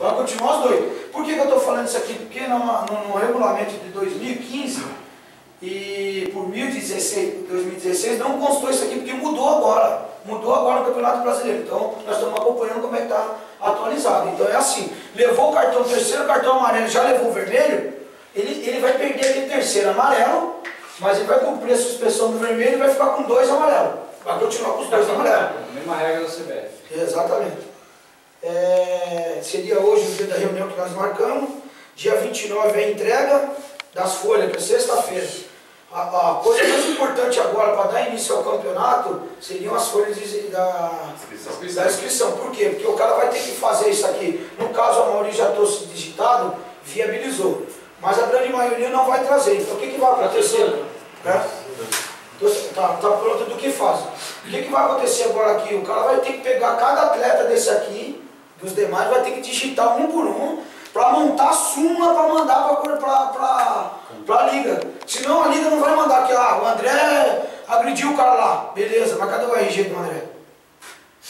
Vai continuar os dois. Por que eu estou falando isso aqui? Porque no regulamento de 2015 e por 2016 não constou isso aqui, porque mudou agora. Mudou agora no Campeonato Brasileiro. Então nós estamos acompanhando como é que está atualizado. Então é assim, levou o cartão, o terceiro cartão amarelo, já levou o vermelho, ele vai perder aquele terceiro amarelo, mas ele vai cumprir a suspensão do vermelho e vai ficar com 2 amarelos. Vai continuar com os 2 amarelos. Mesma regra da CBF. Exatamente. Seria hoje o dia da reunião que nós marcamos. Dia 29 é a entrega das folhas, que é sexta-feira. A coisa mais importante agora para dar início ao campeonato seriam as folhas da inscrição. Por quê? Porque o cara vai ter que fazer isso aqui. No caso, a maioria já trouxe digitado, viabilizou. Mas a grande maioria não vai trazer. Então o que vai acontecer? Tá pronto do que faz. O que vai acontecer agora aqui? O cara vai ter que pegar cada atleta desse aqui, dos demais, vai ter que digitar um por um, para montar a súmula para mandar para a liga. Senão a liga não vai mandar que o André agrediu o cara lá. Beleza, mas cadê o RG do André?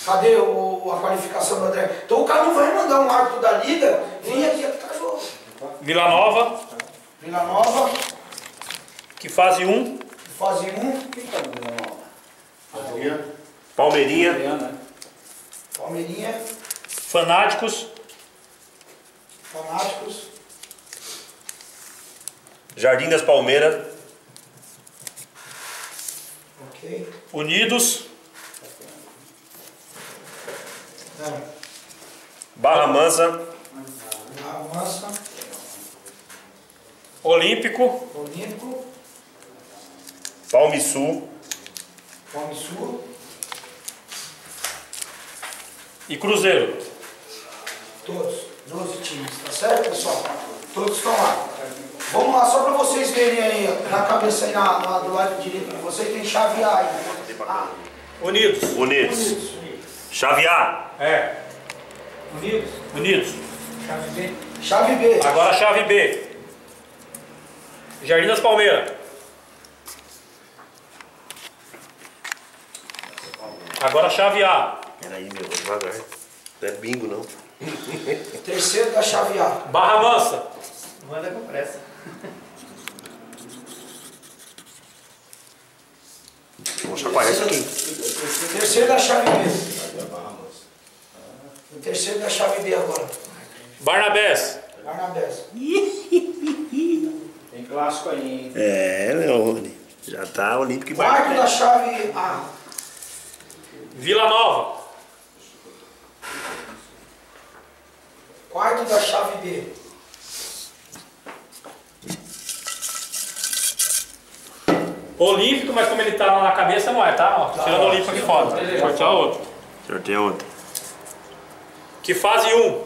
Cadê a qualificação do André? Então o cara não vai mandar um árbitro da liga vir aqui apitar jogo. Vila Nova. Vila Nova. Que fase 1. Fase 1. Quem está no Vila Nova? Palmeirinha. Palmeirinha. Fanáticos. Jardim das Palmeiras. Ok. Unidos. Barra Mansa. Olímpico. Palmisul. E Cruzeiro. Todos, 12 times, tá certo, pessoal? Todos estão lá. Vamos lá, só para vocês verem aí, na cabeça aí, do lado direito de vocês, tem chave A aí. Unidos. Chave A. Unidos. Chave B. Agora a chave B. Jardim das Palmeiras. Agora a chave A. Peraí, meu, devagar. Não é bingo, não. Terceiro da chave A. Barra Mansa. Manda com pressa. Vamos chacoalhar isso aqui. Terceiro da chave B. O terceiro da chave B agora. Barnabés. Tem clássico aí, hein? Leone. Já tá olímpico e Quarto da chave A. Vila Nova. Quarto da chave B. Olímpico, mas como ele tá lá na cabeça, não é, tá? Ó, tirando o Olímpico aqui fora. Sortear outro. Sorteia outro. Que fase 1.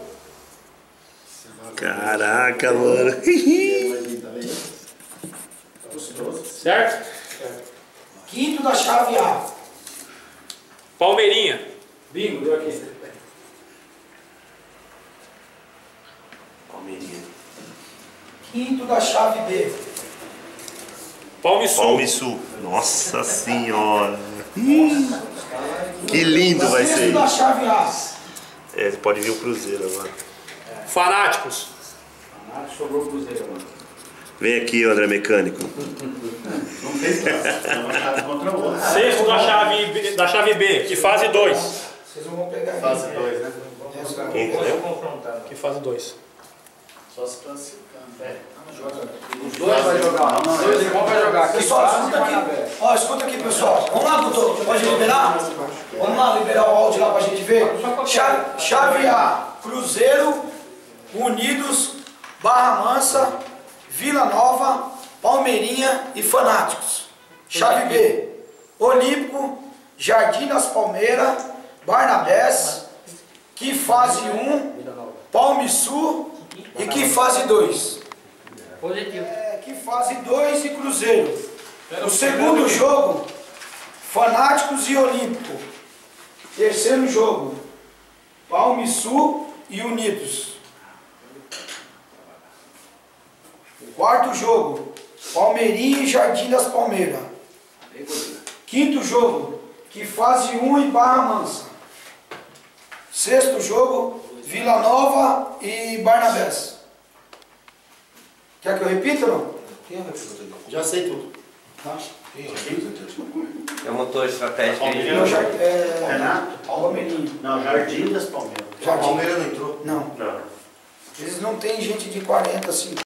Caraca, mano. Certo? Quinto da chave A. Palmeirinha. Bingo, deu aqui. Palmeirinha. Quinto da chave B. Palmisul. Palmisul. Nossa senhora. Que lindo vai ser. Sexto da chave A. Pode vir o Cruzeiro agora. Fanáticos. Sobrou o Cruzeiro, mano. Vem aqui, André Mecânico. Não fez nada. Contra o outro. Sexto da chave B. Que fase 2. Vocês não vão pegar Fase 2, né? Que fase 2. Só se classificando. Os dois vai jogar. Os dois irmãos vai jogar. Pessoal, escuta aqui. Ó, escuta aqui, pessoal. Vamos lá, doutor. Pode liberar? Vamos lá, liberar o áudio lá pra gente ver. Chave A. Cruzeiro, Unidos, Barra Mansa, Vila Nova, Palmeirinha e Fanáticos. Chave B. Olímpico, Jardim das Palmeiras, Barnabés, que fase 1, Palmisul e que fase 2. Positivo. Que fase 2 e Cruzeiro. O segundo jogo, Fanáticos e Olímpico. Terceiro jogo, Palmisul e Unidos. Quarto jogo, Palmeirinha e Jardim das Palmeiras. Quinto jogo, que fase 1 e Barra Mansa. Sexto jogo, Vila Nova e Barnabés. Quer que eu repita ou não? Já sei tudo. É o motor estratégico aí. Renato? Palmeirinho. Não, Jardim das Palmeiras. Jardim. Palmeiras não entrou. Não. Eles não têm gente de 40, 50.